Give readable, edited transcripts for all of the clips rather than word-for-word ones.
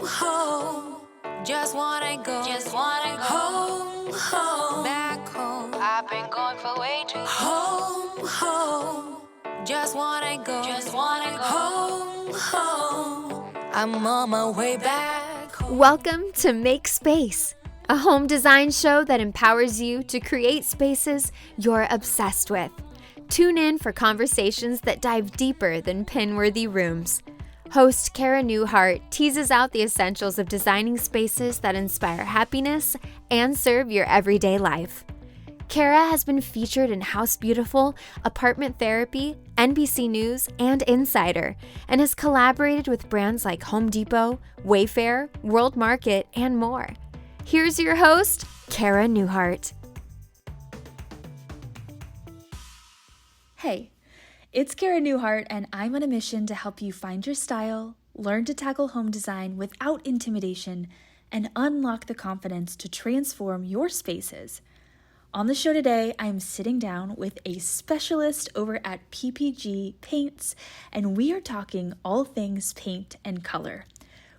home. Just wanna go home, back home. I've been gone for way too home. Just wanna go home. I'm on my way back home. Welcome to Make Space, a home design show that empowers you to create spaces you're obsessed with. Tune in for conversations that dive deeper than pin-worthy rooms. Host Cara Newhart teases out the essentials of designing spaces that inspire happiness and serve your everyday life. Cara has been featured in House Beautiful, Apartment Therapy, NBC News, and Insider, and has collaborated with brands like Home Depot, Wayfair, World Market, and more. Here's your host, Cara Newhart. Hey, it's Cara Newhart, and I'm on a mission to help you find your style, learn to tackle home design without intimidation, and unlock the confidence to transform your spaces. On the show today, I'm sitting down with a specialist over at PPG Paints, and we are talking all things paint and color.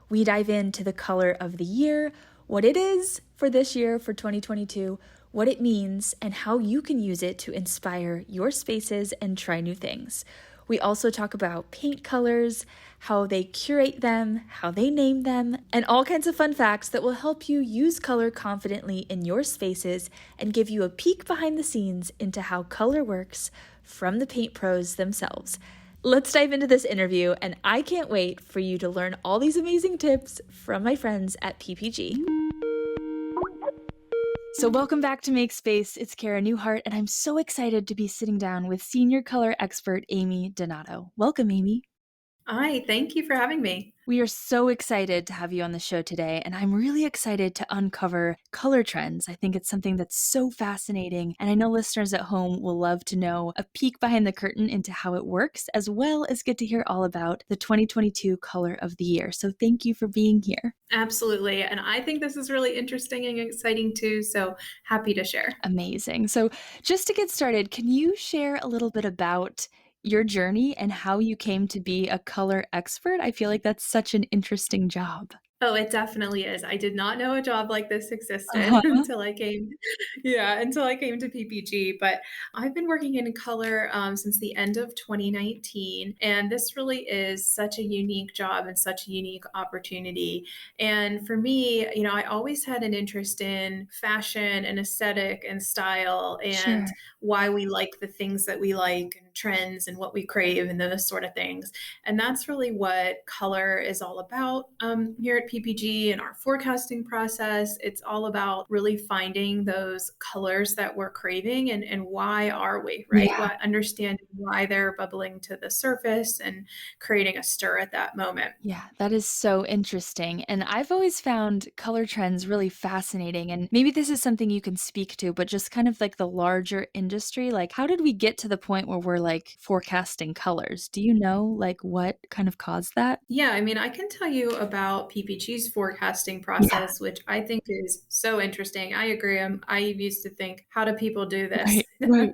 We dive into the color of the year, what it is for this year, for 2022, what it means, and how you can use it to inspire your spaces and try new things. We also talk about paint colors, how they curate them, how they name them, and all kinds of fun facts that will help you use color confidently in your spaces and give you a peek behind the scenes into how color works from the paint pros themselves. Let's dive into this interview, and I can't wait for you to learn all these amazing tips from my friends at PPG. So welcome back to Make Space. It's Cara Newhart, and I'm so excited to be sitting down with senior color expert Amy Donato. Welcome, Amy. Hi, thank you for having me. We are so excited to have you on the show today, and I'm really excited to uncover color trends. I think it's something that's so fascinating, and I know listeners at home will love to know a peek behind the curtain into how it works, as well as get to hear all about the 2022 color of the year. So thank you for being here. Absolutely. And I think this is really interesting and exciting too, so happy to share. Amazing. So just to get started, can you share a little bit about your journey and how you came to be a color expert? I feel like that's such an interesting job. Oh, it definitely is. I did not know a job like this existed Uh-huh. until I came, until I came to PPG. But I've been working in color since the end of 2019, and this really is such a unique job and such a unique opportunity. And for me, I always had an interest in fashion and aesthetic and style and Sure. why we like the things that we like and trends and what we crave and those sort of things. And that's really what color is all about here at PPG and our forecasting process. It's all about really finding those colors that we're craving and why are we, right? Yeah. Understanding why they're bubbling to the surface and creating a stir at that moment. Yeah, that is so interesting. And I've always found color trends really fascinating. And maybe this is something you can speak to, but just kind of like the larger industry, like how did we get to the point where we're like forecasting colors? Do you know like what kind of caused that? Yeah, I can tell you about PPG's forecasting process, which I think is so interesting. I agree. I used to think, how do people do this? Right.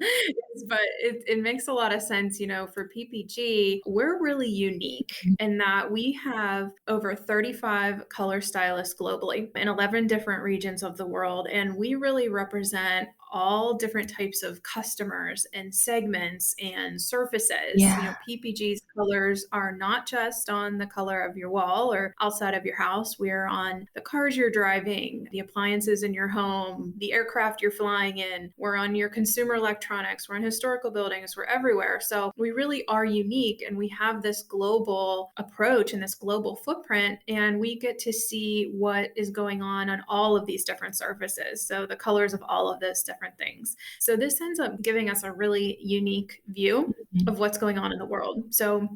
But it makes a lot of sense. For PPG, we're really unique in that we have over 35 color stylists globally in 11 different regions of the world. And we really represent all different types of customers and segments and surfaces. Yeah. PPG's colors are not just on the color of your wall or outside of your house. We're on the cars you're driving, the appliances in your home, the aircraft you're flying in. We're on your consumer electronics. We're in historical buildings. We're everywhere. So we really are unique, and we have this global approach and this global footprint, and we get to see what is going on all of these different surfaces. So the colors of all of those different things. So this ends up giving us a really unique view of what's going on in the world. So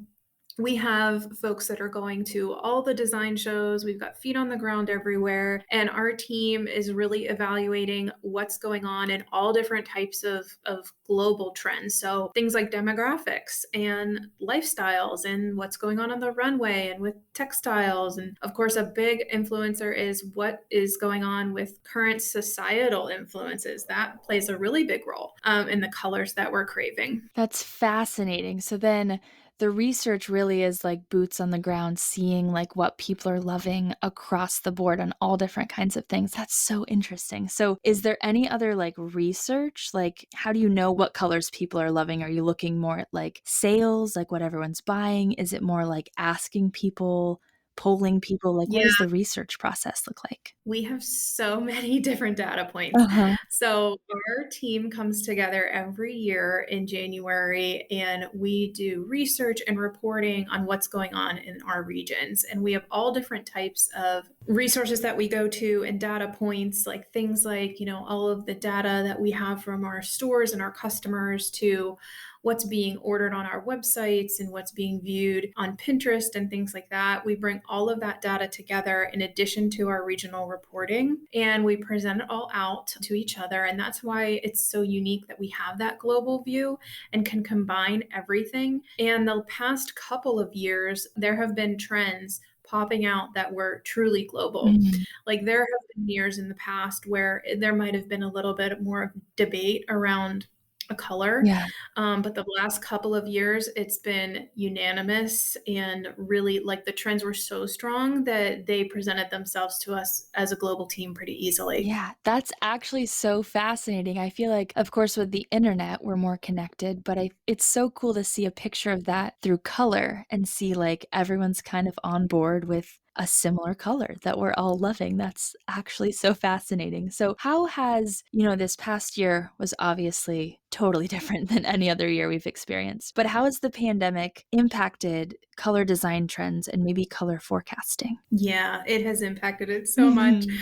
we have folks that are going to all the design shows. We've got feet on the ground everywhere. And our team is really evaluating what's going on in all different types of global trends. So things like demographics and lifestyles and what's going on the runway and with textiles. And of course, a big influencer is what is going on with current societal influences. That plays a really big role in the colors that we're craving. That's fascinating. So then the research really is like boots on the ground, seeing like what people are loving across the board on all different kinds of things. That's so interesting. So is there any other like research? Like, how do you know what colors people are loving? Are you looking more at like sales, like what everyone's buying? Is it more like asking people, polling people? Like, what Yeah, does the research process look like? we have so many different data points. Uh-huh. So, our team comes together every year in January and we do research and reporting on what's going on in our regions. And we have all different types of resources that we go to and data points, like things like, all of the data that we have from our stores and our customers to what's being ordered on our websites and what's being viewed on Pinterest and things like that. We bring all of that data together in addition to our regional reporting and we present it all out to each other. And that's why it's so unique that we have that global view and can combine everything. And the past couple of years, there have been trends popping out that were truly global. Mhm. Like there have been years in the past where there might have been a little bit more debate around a color. Yeah. But the last couple of years, it's been unanimous and really like the trends were so strong that they presented themselves to us as a global team pretty easily. Yeah, that's actually so fascinating. I feel like, of course, with the internet, we're more connected, but it's so cool to see a picture of that through color and see like everyone's kind of on board with a similar color that we're all loving. That's actually so fascinating. So, how has, this past year was obviously totally different than any other year we've experienced, but how has the pandemic impacted color design trends and maybe color forecasting? Yeah, it has impacted it so much. Mhm.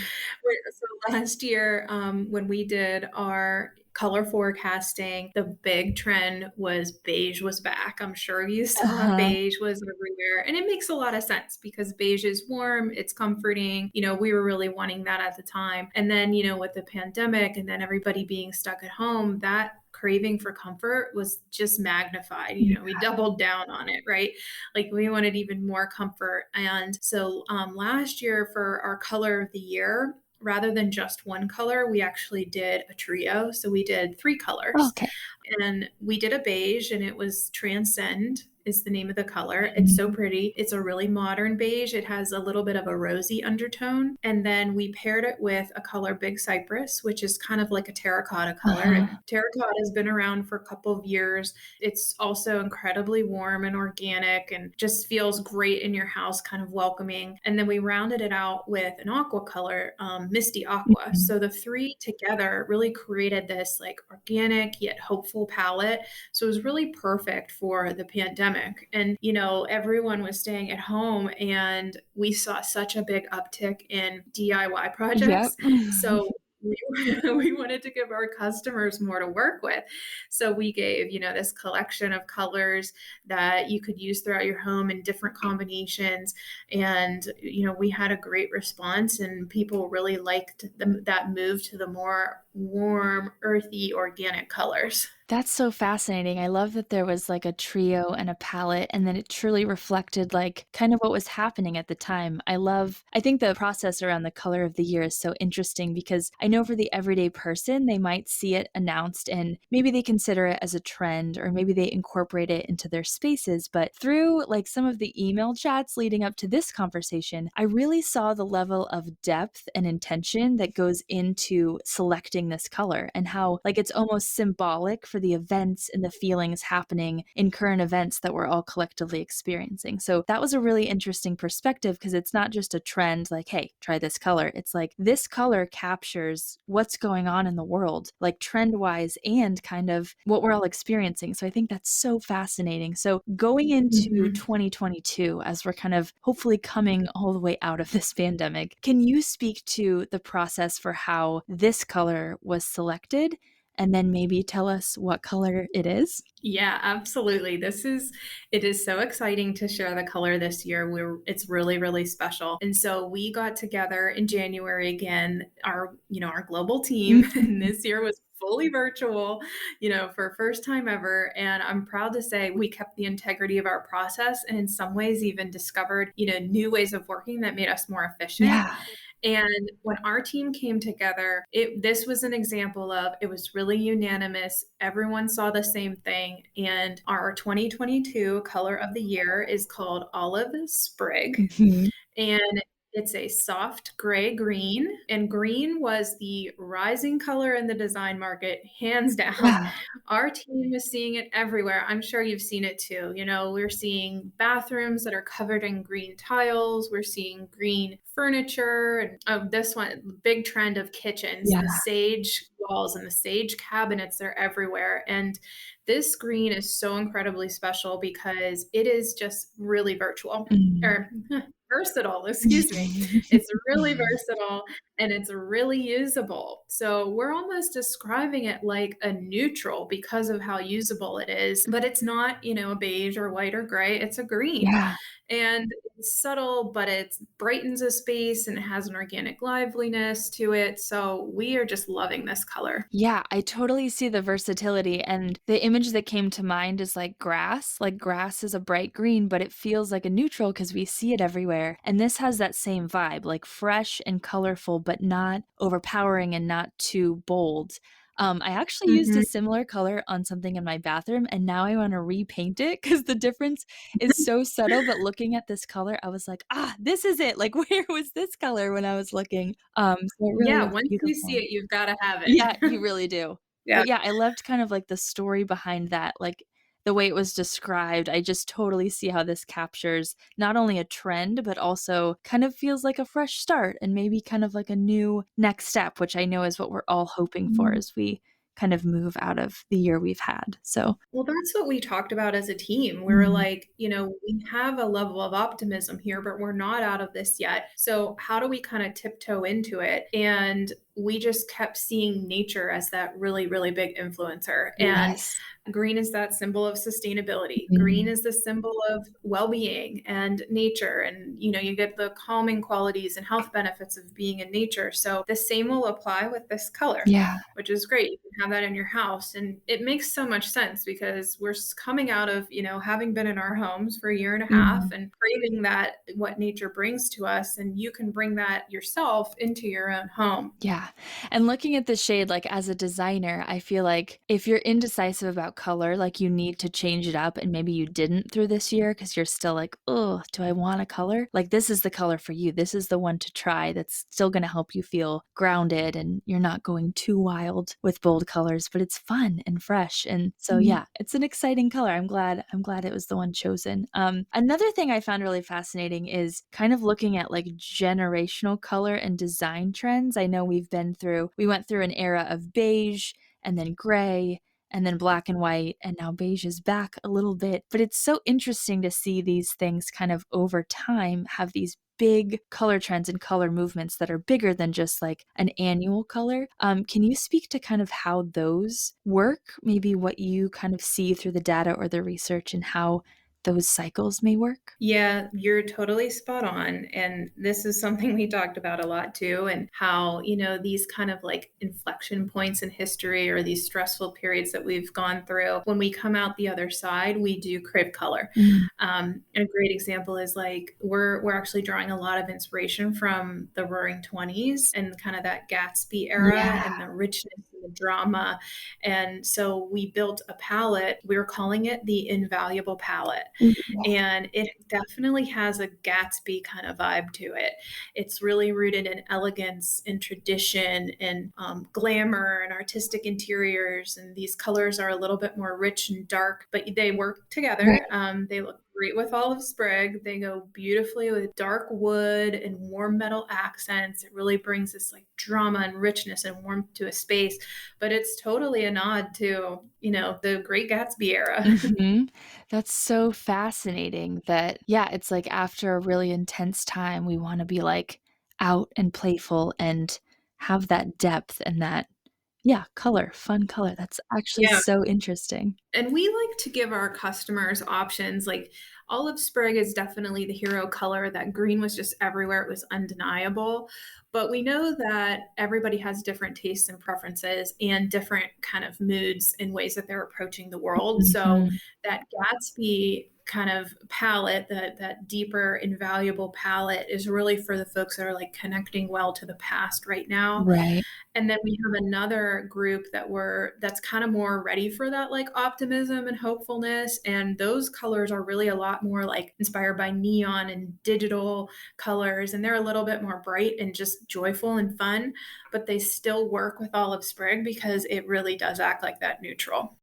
So last year, when we did our color forecasting, the big trend was beige was back. I'm sure you saw Uh-huh. beige was everywhere. And it makes a lot of sense because beige is warm, it's comforting. We were really wanting that at the time. And then, with the pandemic and then everybody being stuck at home, that craving for comfort was just magnified. We doubled down on it, right? Like we wanted even more comfort. And so last year for our color of the year, rather than just one color, we actually did a trio. So we did three colors. Okay. And we did a beige and it was Transcend is the name of the color. It's so Mhm. pretty. It's a really modern beige. It has a little bit of a rosy undertone. And then we paired it with a color Big Cypress, which is kind of like a terracotta color. Uh-huh. And terracotta has been around for a couple of years. It's also incredibly warm and organic and just feels great in your house, kind of welcoming. And then we rounded it out with an aqua color, Misty Aqua. Mhm. So the three together really created this like organic yet hopeful palette. So it was really perfect for the pandemic. And, everyone was staying at home and we saw such a big uptick in DIY Yep. projects. So we, we wanted to give our customers more to work with. So we gave, this collection of colors that you could use throughout your home in different combinations. And, we had a great response and people really liked that move to the more warm, earthy, organic colors. That's so fascinating. I love that there was like a trio and a palette, and then it truly reflected like kind of what was happening at the time. I think the process around the color of the year is so interesting because I know for the everyday person, they might see it announced and maybe they consider it as a trend or maybe they incorporate it into their spaces. But through like some of the email chats leading up to this conversation, I really saw the level of depth and intention that goes into selecting this color and how like it's almost symbolic for the events and the feelings happening in current events that we're all collectively experiencing. So that was a really interesting perspective because it's not just a trend like, hey, try this color. It's like this color captures what's going on in the world, like trend wise and kind of what we're all experiencing. So I think that's so fascinating. So going into Mhm. 2022, as we're kind of hopefully coming all the way out of this pandemic, can you speak to the process for how this color was selected? And then maybe tell us what color it is? Yeah, absolutely. It is so exciting to share the color this year. It's really, really special. And so we got together in January again, our global team, and Mhm. this year was fully virtual, for first time ever. And I'm proud to say we kept the integrity of our process and in some ways even discovered, new ways of working that made us more efficient. Yeah. And when our team came together, this was an example of it was really unanimous. Everyone saw the same thing. And our 2022 color of the year is called Olive Sprig. Mhm. And it's a soft gray green, and green was the rising color in the design market, hands down. Yeah. Our team is seeing it everywhere. I'm sure you've seen it too. We're seeing bathrooms that are covered in green tiles. We're seeing green furniture. And this one, big trend of kitchens, Yeah. the sage walls and the sage cabinets, they're everywhere. And this green is so incredibly special because it is just really virtual Mm. or versatile, excuse me. It's really versatile and it's really usable. So we're almost describing it like a neutral because of how usable it is, but it's not, a beige or white or gray. It's a green. Yeah. And it's subtle, but it brightens a space and it has an organic liveliness to it. So we are just loving this color. Yeah, I totally see the versatility, and the image that came to mind is like grass. Like grass is a bright green, but it feels like a neutral because we see it everywhere. And this has that same vibe, like fresh and colorful, but not overpowering and not too bold. I actually used a Mhm. similar color on something in my bathroom, and now I want to repaint it because the difference is so subtle. But looking at this color, I was like, this is it. Like, where was this color when I was looking? So it really Yeah, looks once you see beautiful. it, you've got to have Yeah, it. you really do. Yeah. But yeah, I loved kind of like the story behind that, like the way it was described. I just totally see how this captures not only a trend, but also kind of feels like a fresh start and maybe kind of like a new next step, which I know is what we're all hoping for as we kind of move out of the year we've had. So, Well, that's what we talked about as a team. We were mm, like, we have a level of optimism here, but we're not out of this yet. So, how do we kind of tiptoe into it? And we just kept seeing nature as that really, really big influencer. And yes. green is that symbol of sustainability. Green Mhm. is the symbol of well being and nature. And, you get the calming qualities and health benefits of being in nature. So, the same will apply with this color, Yeah. which is great. You can have that in your house. And it makes so much sense because we're coming out of, having been in our homes for a year and a half Mhm. and craving that what nature brings to us. And you can bring that yourself into your own home. Yeah. And looking at the shade, like as a designer, I feel like if you're indecisive about color, like you need to change it up and maybe you didn't through this year because you're still like, oh, do I want a color? Like this is the color for you. This is the one to try that's still going to help you feel grounded and you're not going too wild with bold colors, but it's fun and fresh. And so yeah, it's an exciting color. I'm glad it was the one chosen. Another thing I found really fascinating is kind of looking at like generational color and design trends. I know we went through an era of beige and then gray and then black and white, and now beige is back a little bit. But it's so interesting to see these things kind of over time have these big color trends and color movements that are bigger than just like an annual color. Can you speak to kind of how those work? Maybe what you kind of see through the data or the research and how those cycles may work? Yeah, you're totally spot on. And this is something we talked about a lot too, and how, these kind of like inflection points in history or these stressful periods that we've gone through, when we come out the other side, we do crave color. Mm, And a great example is like we're actually drawing a lot of inspiration from the Roaring Twenties and kind of that Gatsby era yeah. and the richness and the drama. And so we built a palette. We were calling it the Invaluable Palette. Mm, And it definitely has a Gatsby kind of vibe to it. It's really rooted in elegance and tradition and glamour and artistic interiors. And these colors are a little bit more rich and dark, but they work right. together. They look great with olive sprig. They go beautifully with dark wood and warm metal accents. It really brings this like drama and richness and warmth to a space. But it's totally a nod to, the Great Gatsby era. Mhm. That's so fascinating that, yeah, it's like after a really intense time, we wanna be, like, out and playful and have that depth and that, yeah, color, fun color. That's actually Yeah. so interesting. And we like to give our customers options. Like olive sprig is definitely the hero color. That green was just everywhere. It was undeniable. But we know that everybody has different tastes and preferences and different kind of moods and ways that they're approaching the world. So Mhm. that Gatsby kind of palette, that deeper, invaluable palette, is really for the folks that are like connecting well to the past right now. Right. And then we have another group that's kind of more ready for that like optimism and hopefulness. And those colors are really a lot more like inspired by neon and digital colors. And they're a little bit more bright and just joyful and fun, but they still work with olive sprig because it really does act like that neutral.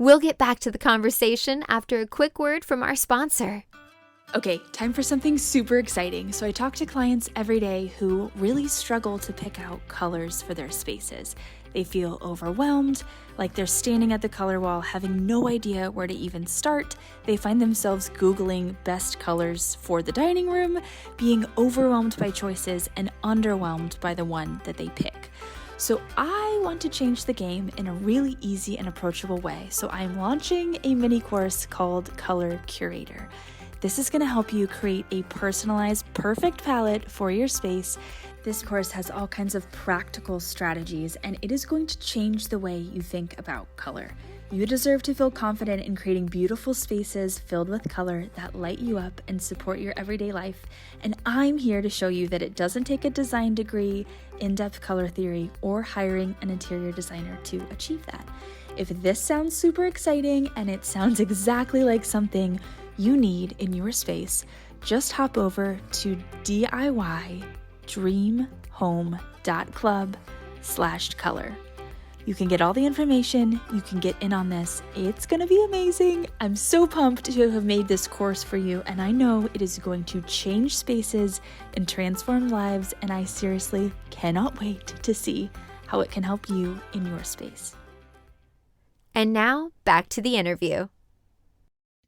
We'll get back to the conversation after a quick word from our sponsor. Okay, time for something super exciting. So I talk to clients every day who really struggle to pick out colors for their spaces. They feel overwhelmed, like they're standing at the color wall having no idea where to even start. They find themselves Googling best colors for the dining room, being overwhelmed by choices and underwhelmed by the one that they pick. So I want to change the game in a really easy and approachable way. So I'm launching a mini course called Color Curator. This is going to help you create a personalized, perfect palette for your space. This course has all kinds of practical strategies, and it is going to change the way you think about color. You deserve to feel confident in creating beautiful spaces filled with color that light you up and support your everyday life. And I'm here to show you that it doesn't take a design degree, in-depth color theory, or hiring an interior designer to achieve that. If this sounds super exciting and it sounds exactly like something you need in your space, just hop over to DIYDreamHome.club/color. You can get all the information, you can get in on this. It's gonna be amazing. I'm so pumped to have made this course for you, and I know it is going to change spaces and transform lives, and I seriously cannot wait to see how it can help you in your space. And now, back to the interview.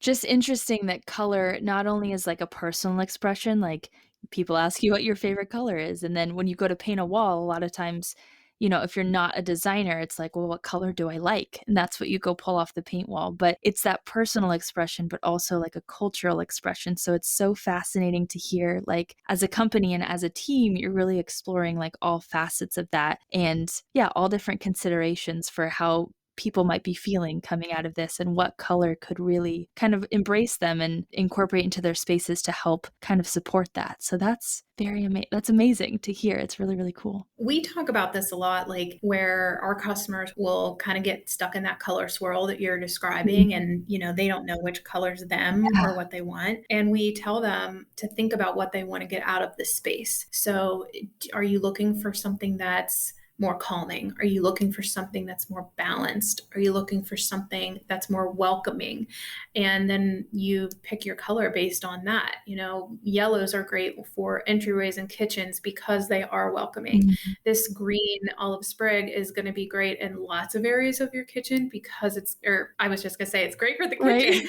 Just interesting that color not only is like a personal expression, like people ask you what your favorite color is. And then when you go to paint a wall, a lot of times, if you're not a designer, it's like, well, what color do I like? And that's what you go pull off the paint wall. But it's that personal expression, but also like a cultural expression. So it's so fascinating to hear, like, as a company and as a team, you're really exploring like all facets of that. And yeah, all different considerations for how people might be feeling coming out of this and what color could really kind of embrace them and incorporate into their spaces to help kind of support that. So that's that's amazing to hear. It's really, really cool. We talk about this a lot, like where our customers will kind of get stuck in that color swirl that you're describing, and they don't know which color's them or what they want. And we tell them to think about what they want to get out of the space. So are you looking for something that's more calming? Are you looking for something that's more balanced? Are you looking for something that's more welcoming? And then you pick your color based on that. Yellows are great for entryways and kitchens because they are welcoming. Mm-hmm. This green olive sprig is going to be great in lots of areas of your kitchen because it's great for the kitchen. Right.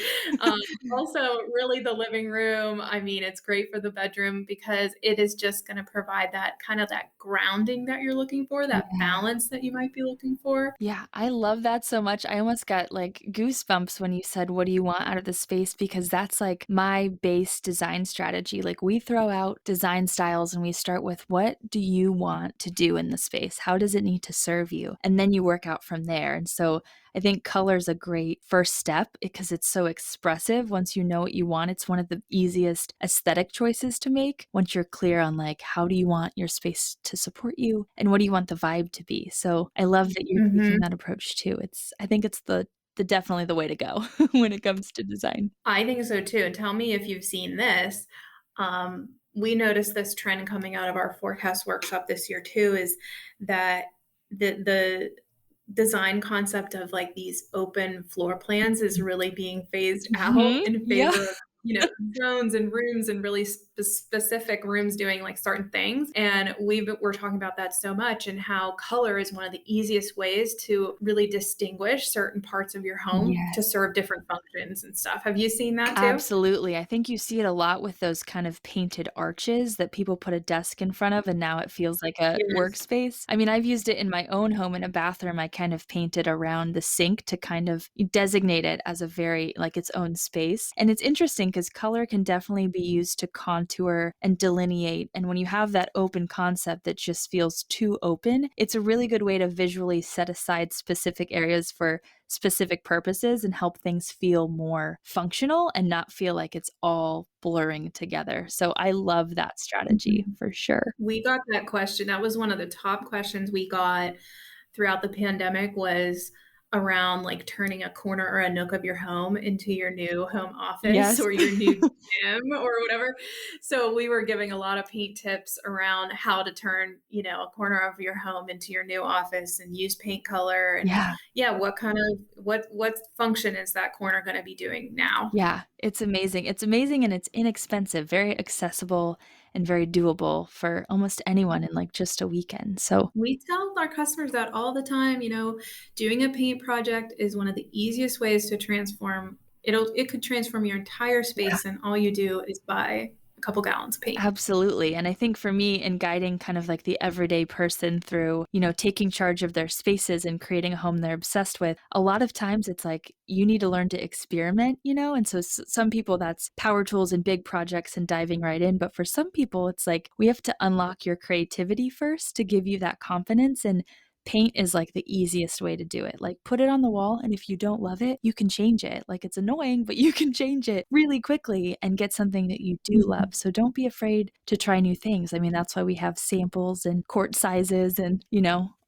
Also, really the living room. I mean, it's great for the bedroom because it is just going to provide that kind of that grounding that you're looking for, that balance that you might be looking for. Yeah, I love that so much. I almost got like goosebumps when you said, what do you want out of the space? Because that's like my base design strategy. Like we throw out design styles and we start with, what do you want to do in the space? How does it need to serve you? And then you work out from there. And so I think color is a great first step because it's so expressive. Once you know what you want, it's one of the easiest aesthetic choices to make once you're clear on like, how do you want your space to support you and what do you want the vibe to be? So I love that you're taking that approach too. I think it's the definitely the way to go when it comes to design. I think so too. And tell me if you've seen this. We noticed this trend coming out of our forecast workshop this year too, is that the design concept of like these open floor plans is really being phased out in favor of zones and rooms and really specific rooms doing like certain things. And we're talking about that so much, and how color is one of the easiest ways to really distinguish certain parts of your home to serve different functions and stuff. Have you seen that too? Absolutely. I think you see it a lot with those kind of painted arches that people put a desk in front of and now it feels like a workspace. I mean, I've used it in my own home in a bathroom. I kind of painted around the sink to kind of designate it as a very like its own space. And it's interesting because color can definitely be used to contour and delineate. And when you have that open concept that just feels too open, it's a really good way to visually set aside specific areas for specific purposes and help things feel more functional and not feel like it's all blurring together. So I love that strategy for sure. We got that question. That was one of the top questions we got throughout the pandemic, was around like turning a corner or a nook of your home into your new home office Yes. or your new gym or whatever. So we were giving a lot of paint tips around how to turn, a corner of your home into your new office and use paint color and Yeah. what kind of what function is that corner going to be doing now? Yeah, it's amazing. It's amazing and it's inexpensive, very accessible and very doable for almost anyone in like just a weekend. So, We tell our customers that all the time, doing a paint project is one of the easiest ways to transform. It could transform your entire yeah. space, and all you do is buy a couple gallons of paint. Absolutely. And I think for me, in guiding kind of like the everyday person through, taking charge of their spaces and creating a home they're obsessed with, a lot of times it's like you need to learn to experiment, And so some people that's power tools and big projects and diving right in. But for some people, it's like we have to unlock your creativity first to give you that confidence. And paint is like the easiest way to do it. Like put it on the wall, and if you don't love it, you can change it. Like it's annoying, but you can change it really quickly and get something that you do love. So don't be afraid to try new things. I mean, that's why we have samples and quart sizes and,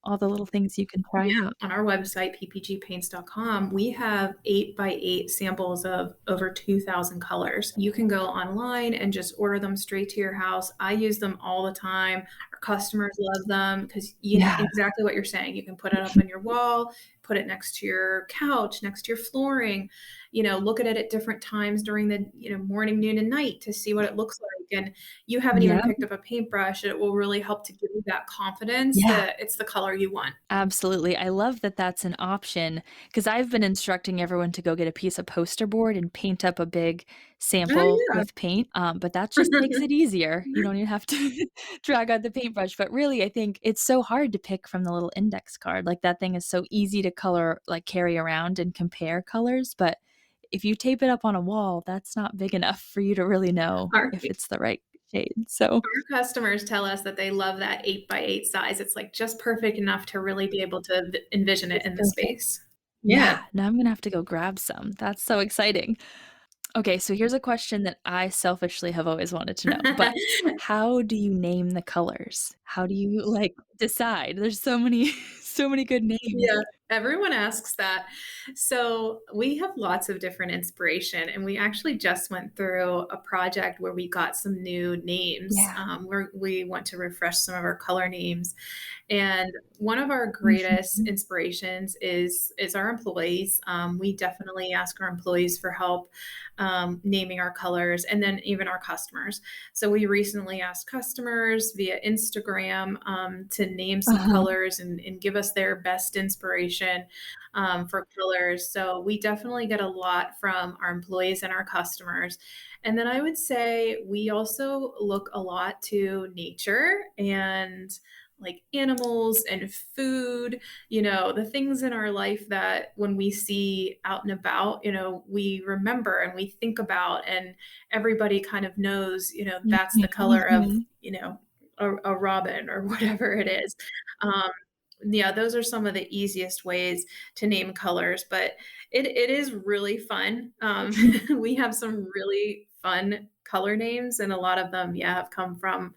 all the little things you can try out. On our website, ppgpaints.com, we have 8x8 samples of over 2,000 colors. You can go online and just order them straight to your house. I use them all the time. Our customers love them because exactly what you're saying. You can put it up on your wall, put it next to your couch, next to your flooring, look at it at different times during the, morning, noon, and night to see what it looks like. And you haven't even picked up a paintbrush. It will really help to give you that confidence that it's the color you want. Absolutely. I love that that's an option because I've been instructing everyone to go get a piece of poster board and paint up a big sample with paint. But that just makes it easier. You don't even have to drag out the paintbrush. But really, I think it's so hard to pick from the little index card. Like that thing is so easy to color, like carry around and compare colors. But if you tape it up on a wall, that's not big enough for you to really know if it's the right shade. So our customers tell us that they love that 8x8 size. It's like just perfect enough to really be able to envision it in the space. Yeah. Now I'm going to have to go grab some. That's so exciting. Okay, so here's a question that I selfishly have always wanted to know, but how do you name the colors? How do you like decide? There's so many so many good names. Yeah, everyone asks that. So we have lots of different inspiration, and we actually just went through a project where we got some new names. Where we want to refresh some of our color names. And one of our greatest inspirations is our employees. We definitely ask our employees for help naming our colors, and then even our customers. So we recently asked customers via Instagram to name some colors and give us their best inspiration for colors. So we definitely get a lot from our employees and our customers. And then I would say we also look a lot to nature and like animals and food, the things in our life that when we see out and about, we remember and we think about, and everybody kind of knows, that's the color of, a robin or whatever it is. Those are some of the easiest ways to name colors, but it is really fun. We have some really fun color names, and a lot of them, have come from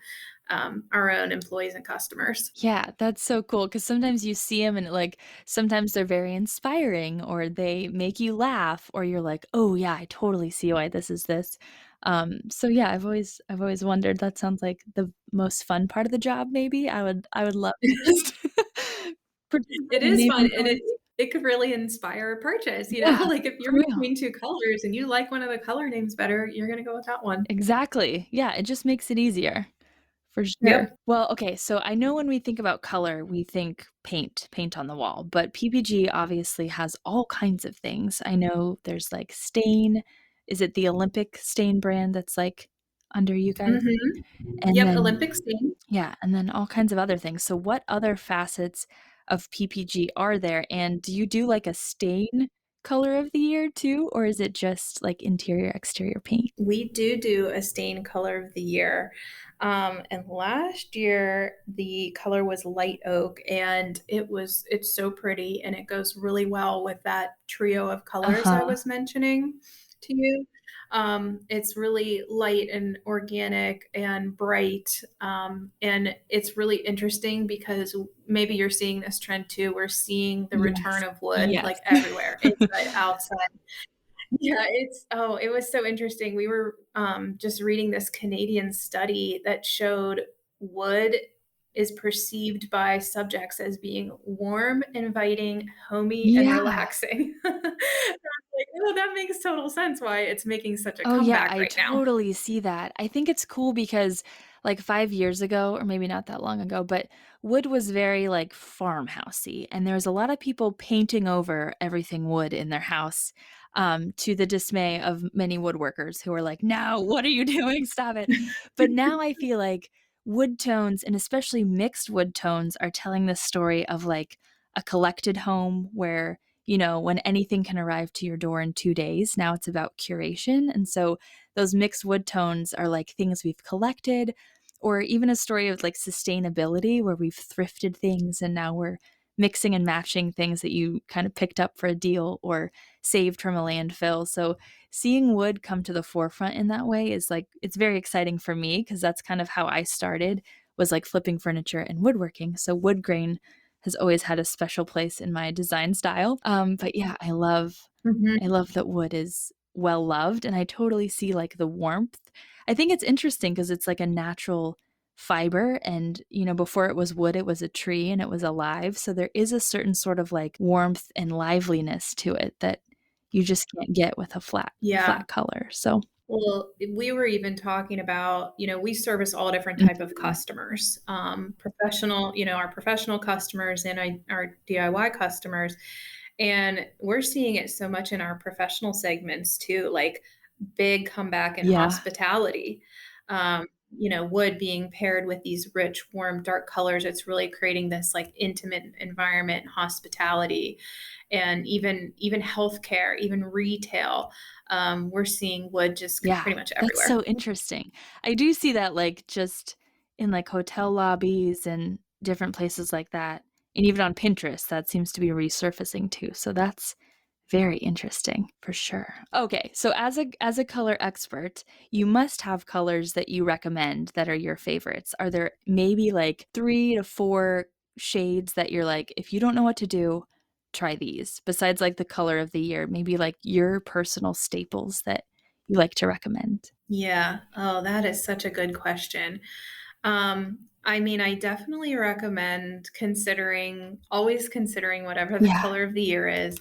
our own employees and customers. Yeah, that's so cool because sometimes you see them and like sometimes they're very inspiring or they make you laugh or you're like, "Oh yeah, I totally see why this is this." So yeah, I've always wondered. That sounds like the most fun part of the job. Maybe I would love to just It is fun, and it could really inspire a purchase. Yeah, Like if you're for real. between two colors and you like one of the color names better, you're gonna go with that one. Exactly. Yeah, it just makes it easier. For sure. Yep. Well, okay, so I know when we think about color, we think paint on the wall, but PPG obviously has all kinds of things. I know there's like stain. Is it the Olympic stain brand that's like under you guys? And Yep, then Olympic stain. yeah, and then all kinds of other things. So what other facets of PPG are there? And do you do like a stain color of the year too, or is it just like interior, exterior paint? We do a stain color of the year. And last year the color was light oak, and it's so pretty, and it goes really well with that trio of colors I Uh-huh. was mentioning to you. It's really light and organic and bright. And it's really interesting because maybe you're seeing this trend too. We're seeing the return Yes. of wood Yes. like everywhere, inside, outside. Yeah, it was so interesting. We were just reading this Canadian study that showed wood is perceived by subjects as being warm, inviting, homey, and Yeah. relaxing. I was like, oh, that makes total sense why it's making such a Oh, yeah, comeback I right now. totally see that. I think it's cool because, like, 5 years ago, or maybe not that long ago, but wood was very, like, farmhousey, and there was a lot of people painting over everything wood in their house, to the dismay of many woodworkers who were like, "No, what are you doing? Stop it." But now I feel like wood tones, and especially mixed wood tones, are telling this story of, like, a collected home where when anything can arrive to your door in 2 days, now it's about curation, and so those mixed wood tones are, like, things we've collected, or even a story of, like, sustainability where we've thrifted things and now we're mixing and matching things that you kind of picked up for a deal or saved from a landfill, so seeing wood come to the forefront in that way is, like it's very exciting for me because that's kind of how I started, was, like, flipping furniture and woodworking, so wood grain has always had a special place in my design style. But yeah, I Mhm. love that wood is well loved, and I totally see, like, the warmth. I think it's interesting because it's like a natural fiber, and, before it was wood, it was a tree and it was alive, so there is a certain sort of, like, warmth and liveliness to it that you just can't get with a Yeah. flat color, so Well, we were even talking about, we service all different type of Mhm. customers, professional, our professional customers and our DIY customers. And we're seeing it so much in our professional segments too, like big comeback in Yeah. hospitality. Wood being paired with these rich, warm, dark colors, it's really creating this like intimate environment, hospitality, and even healthcare, even retail. We're seeing wood just Yeah, pretty much that's everywhere. so interesting. I do see that, like, just in, like, hotel lobbies and different places like that, and even on Pinterest, that seems to be resurfacing too, so that's very interesting, for sure. Okay, so as a color expert, you must have colors that you recommend that are your favorites. Are there maybe, like, 3 to 4 shades that you're like, "If you don't know what to do, try these," besides, like, the color of the year, maybe, like, your personal staples that you like to recommend? Yeah. Oh, that is such a good question. I mean, I definitely recommend always considering whatever the Yeah, color of the year is.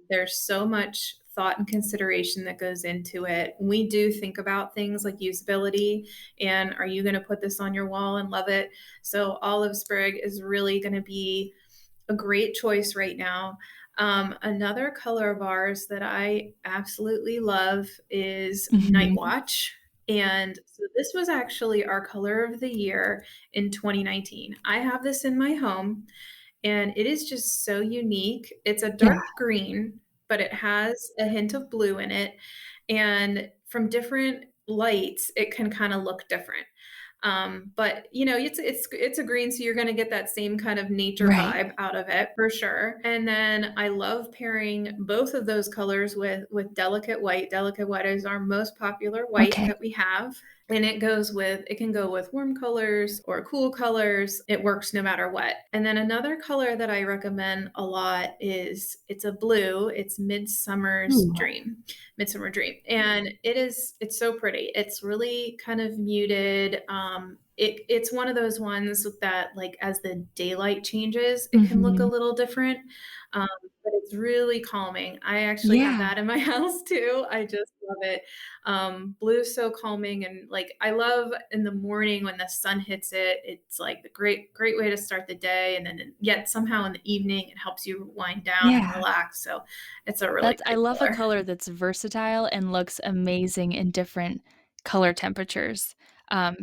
There's so much thought and consideration that goes into it. We do think about things like usability and are you going to put this on your wall and love it? So, olive sprig is really going to be a great choice right now. Another color of ours that I absolutely love is Night mhm. Watch. And so this was actually our color of the year in 2019. I have this in my home and it is just so unique. It's a Yeah, dark green, but it has a hint of blue in it. And from different lights, it can kind of look different. But it's a green, so you're going to get that same kind of nature right. vibe out of it for sure. And then I love pairing both of those colors with delicate white. Delicate white is our most popular white Okay. that we have. And it can go with warm colors or cool colors. It works no matter what. And then another color that I recommend a lot it's a blue. It's Ooh, Midsummer Dream. And it's so pretty. It's really kind of muted. It's one of those ones that like as the daylight changes, it can look a mhm. little different. Um, but it's really calming. I actually have Yeah. that in my house too. I just love it. Blue's so calming, and like I love in the morning when the sun hits it. It's like the great way to start the day, and then yet somehow in the evening it helps you wind down and Yeah. relax. So it's a really That's I great love a color. color that's versatile and looks amazing in different color temperatures,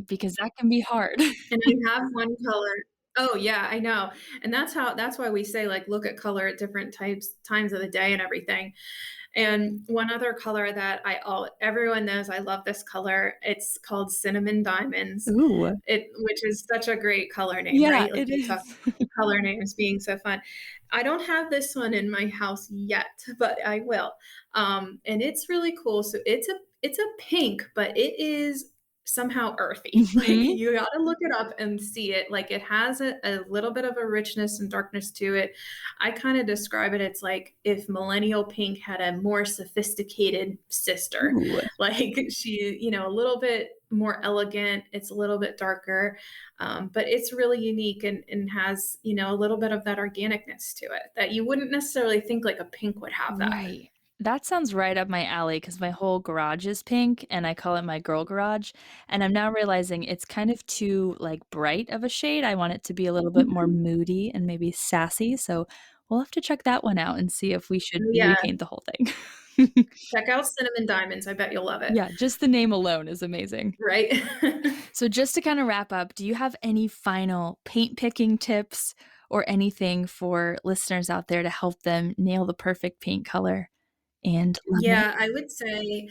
because that can be hard. And I have one color. Oh yeah, I know. And that's why we say like look at color at different times of the day and everything. And one other color that everyone knows I love this color. It's called cinnamon diamonds. Ooh. Which is such a great color name, Yeah, right? Like it you talk is. about color names being so fun. I don't have this one in my house yet, but I will. And it's really cool. So it's a pink, but it is somehow earthy. Like Mhm. you got to look it up and see it. Like it has a little bit of a richness and darkness to it. I kind of describe it. It's like if millennial pink had a more sophisticated sister, Ooh. like she, a little bit more elegant. It's a little bit darker, but it's really unique and has, a little bit of that organicness to it that you wouldn't necessarily think like a pink would have that. Right. That sounds right up my alley because my whole garage is pink and I call it my girl garage. And I'm now realizing it's kind of too like bright of a shade. I want it to be a little bit more Mhm. moody and maybe sassy. So we'll have to check that one out and see if we should Yeah, repaint the whole thing. check out Cinnamon Diamonds. I bet you'll love it. Yeah, just the name alone is amazing. Right? So just to kind of wrap up, do you have any final paint picking tips or anything for listeners out there to help them nail the perfect paint color and love it? Yeah, I would say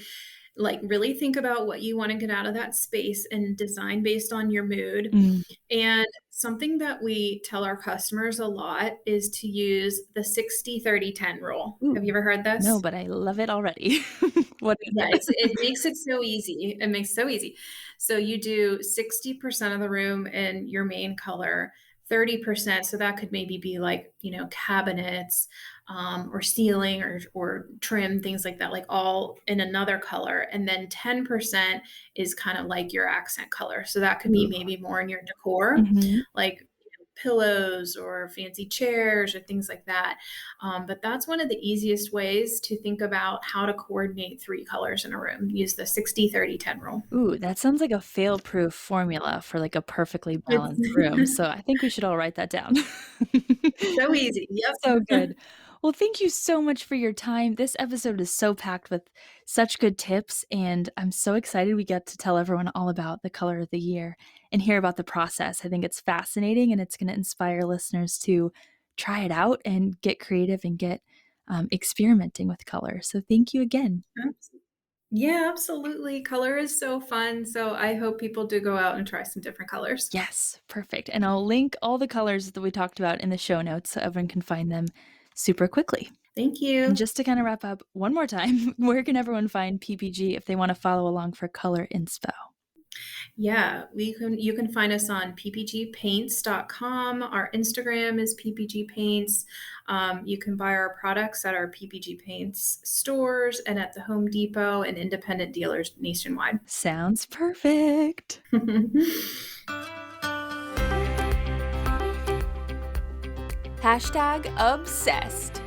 like really think about what you want to get out of that space and design based on your mood. Mm. And something that we tell our customers a lot is to use the 60-30-10 rule. Have you Ooh, ever heard no, this? but I love it already. What is Yeah, it? it makes it so easy. It makes it so easy. So you do 60% of the room in your main color, 30%. So that could maybe be like, cabinets, or ceiling or trim, things like that, like all in another color. And then 10% is kind of like your accent color. So that could be Ooh. maybe more in your decor, Mhm. like pillows or fancy chairs or things like that. But that's one of the easiest ways to think about how to coordinate three colors in a room. Use the 60-30-10 rule. Ooh, that sounds like a fail-proof formula for, like, a perfectly balanced room, It's so I think we should all write that down. so easy. So Yep. good. Well, thank you so much for your time. This episode is so packed with such good tips, and I'm so excited we get to tell everyone all about the color of the year and hear about the process. I think it's fascinating, and it's gonna inspire listeners to try it out and get creative and get, experimenting with color. So thank you again. Yeah, absolutely. Color is so fun. So I hope people do go out and try some different colors. Yes, perfect. And I'll link all the colors that we talked about in the show notes so everyone can find them super quickly. Thank And you. just to kind of wrap up one more time, where can everyone find PPG if they want to follow along for color inspo? Yeah, you can find us on ppgpaints.com. Our Instagram is ppg paints. You can buy our products at our PPG Paints stores and at the Home Depot and independent dealers nationwide. Sounds perfect. #obsessed.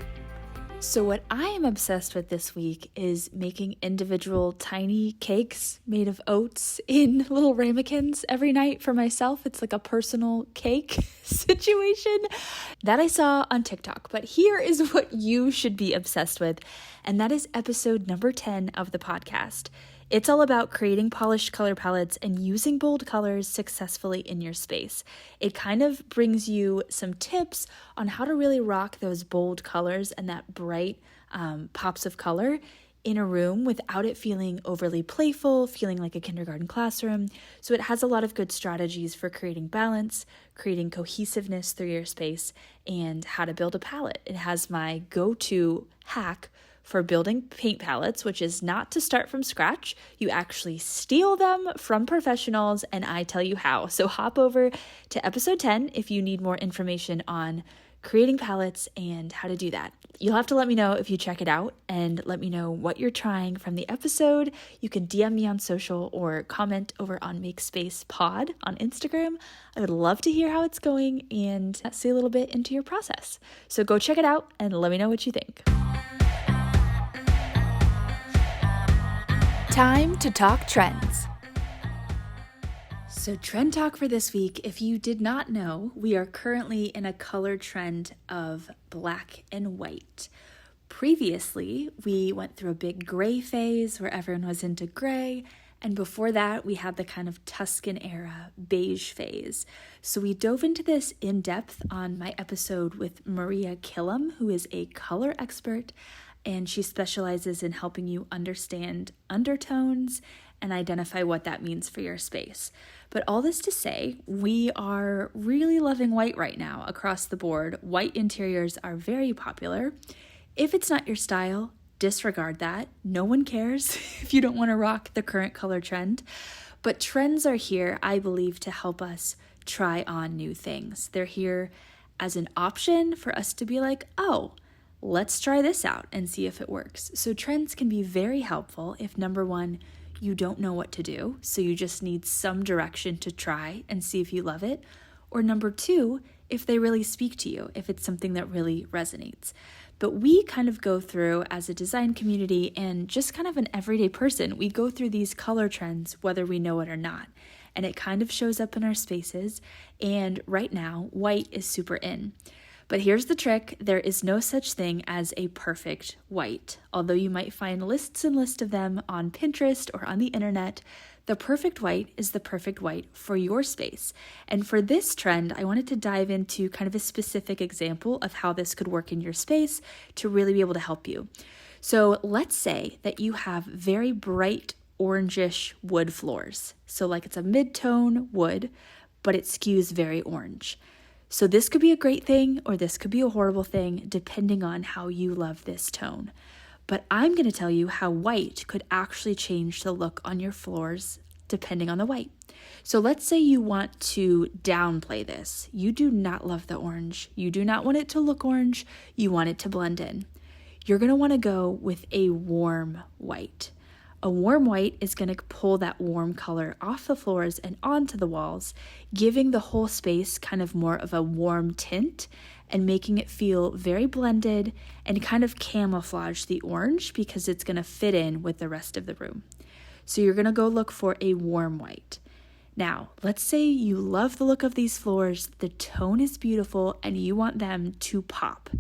So, what I am obsessed with this week is making individual tiny cakes made of oats in little ramekins every night for myself. It's like a personal cake situation that I saw on TikTok. But here is what you should be obsessed with, and that is episode number 10 of the podcast. It's all about creating polished color palettes and using bold colors successfully in your space. It kind of brings you some tips on how to really rock those bold colors and that bright pops of color in a room without it feeling overly playful, feeling like a kindergarten classroom. So it has a lot of good strategies for creating balance, creating cohesiveness through your space, and how to build a palette. It has my go-to hack for building paint palettes, which is not to start from scratch. You actually steal them from professionals, and I tell you how. So hop over to episode 10 if you need more information on creating palettes and how to do that. You'll have to let me know if you check it out and let me know what you're trying from the episode. You can DM me on social or comment over on Makespace Pod on Instagram. I would love to hear how it's going and see a little bit into your process. So go check it out and let me know what you think. Time to talk trends. So, trend talk for this week. If you did not know, we are currently in a color trend of black and white. Previously, we went through a big gray phase where everyone was into gray, And before that, we had the kind of Tuscan era beige phase. So we dove into this in depth on my episode with Maria Killam, who is a color expert, and she specializes in helping you understand undertones and identify what that means for your space. But all this to say, we are really loving white right now across the board. White interiors are very popular. If it's not your style, disregard that. No one cares if you don't want to rock the current color trend. But trends are here, I believe, to help us try on new things. They're here as an option for us to be like, oh, let's try this out and see if it works. So trends can be very helpful if, number one, you don't know what to do, so you just need some direction to try and see if you love it. Or number two, if they really speak to you, if it's something that really resonates. But we kind of go through, as a design community and just kind of an everyday person, we go through these color trends whether we know it or not. And it kind of shows up in our spaces. And right now, white is super in. But here's the trick, there is no such thing as a perfect white. Although you might find lists and lists of them on Pinterest or on the internet, the perfect white is the perfect white for your space. And for this trend, I wanted to dive into kind of a specific example of how this could work in your space to really be able to help you. So let's say that you have very bright orangish wood floors. So like it's a mid-tone wood, but it skews very orange. So this could be a great thing or this could be a horrible thing depending on how you love this tone. But I'm going to tell you how white could actually change the look on your floors depending on the white. So let's say you want to downplay this. You do not love the orange. You do not want it to look orange. You want it to blend in. You're going to want to go with a warm white. A warm white is going to pull that warm color off the floors and onto the walls, giving the whole space kind of more of a warm tint and making it feel very blended and kind of camouflage the orange because it's going to fit in with the rest of the room. So you're going to go look for a warm white. Now, let's say you love the look of these floors, the tone is beautiful, and you want them to pop.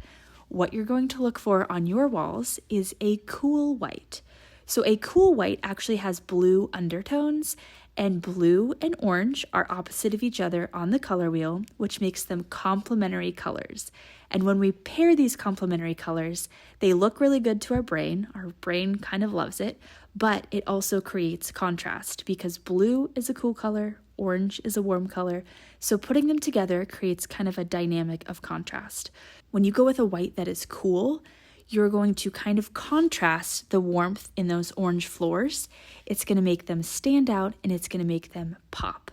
What you're going to look for on your walls is a cool white. So a cool white actually has blue undertones, and blue and orange are opposite of each other on the color wheel, which makes them complementary colors. And when we pair these complementary colors, they look really good to our brain. Our brain kind of loves it, but it also creates contrast because blue is a cool color, orange is a warm color. So putting them together creates kind of a dynamic of contrast. When you go with a white that is cool, you're going to kind of contrast the warmth in those orange floors. It's going to make them stand out and it's going to make them pop.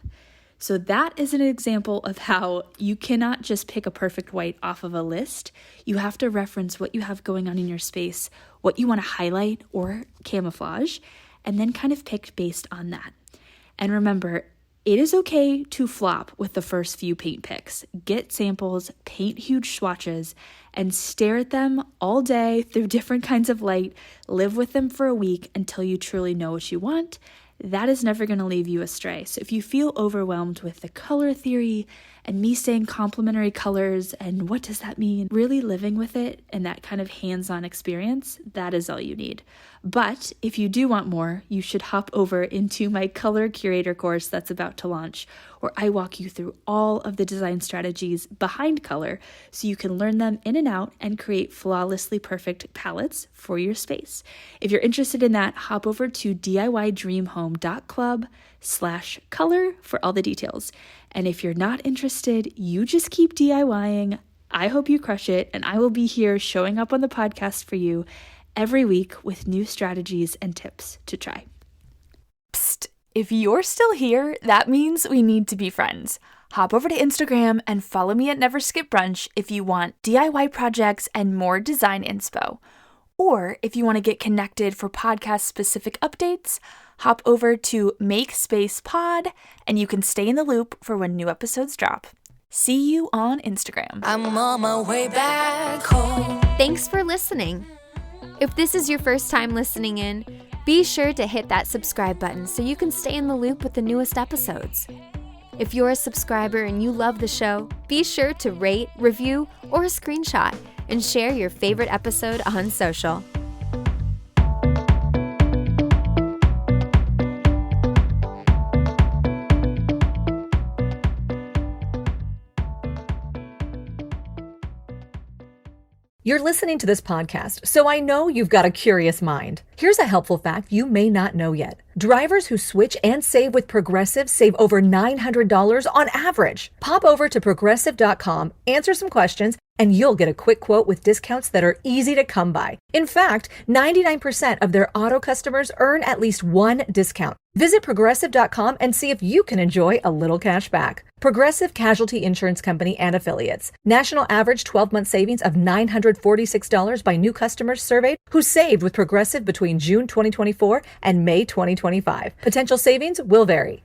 So that is an example of how you cannot just pick a perfect white off of a list. You have to reference what you have going on in your space, what you want to highlight or camouflage, and then kind of pick based on that. And remember, it is okay to flop with the first few paint picks. Get samples, paint huge swatches, and stare at them all day through different kinds of light. Live with them for a week until you truly know what you want. That is never going to leave you astray. So if you feel overwhelmed with the color theory and me saying complementary colors and what does that mean, really living with it and that kind of hands-on experience, that is all you need. But if you do want more, you should hop over into my color curator course that's about to launch, where I walk you through all of the design strategies behind color so you can learn them in and out and create flawlessly perfect palettes for your space. If you're interested in that, hop over to diydreamhome.club/color for all the details. And if you're not interested, you just keep DIYing. I hope you crush it, and I will be here showing up on the podcast for you every week with new strategies and tips to try. Psst, if you're still here, that means we need to be friends. Hop over to Instagram and follow me at Never Skip Brunch if you want DIY projects and more design inspo. Or if you want to get connected for podcast-specific updates, hop over to Make Space Pod, and you can stay in the loop for when new episodes drop. See you on Instagram. I'm on my way back home. Thanks for listening. If this is your first time listening in, be sure to hit that subscribe button so you can stay in the loop with the newest episodes. If you're a subscriber and you love the show, be sure to rate, review, or screenshot and share your favorite episode on social. You're listening to this podcast, so I know you've got a curious mind. Here's a helpful fact you may not know yet. Drivers who switch and save with Progressive save over $900 on average. Pop over to progressive.com, answer some questions, and you'll get a quick quote with discounts that are easy to come by. In fact, 99% of their auto customers earn at least one discount. Visit progressive.com and see if you can enjoy a little cash back. Progressive Casualty Insurance Company and Affiliates. National average 12-month savings of $946 by new customers surveyed who saved with Progressive between June 2024 and May 2025. Potential savings will vary.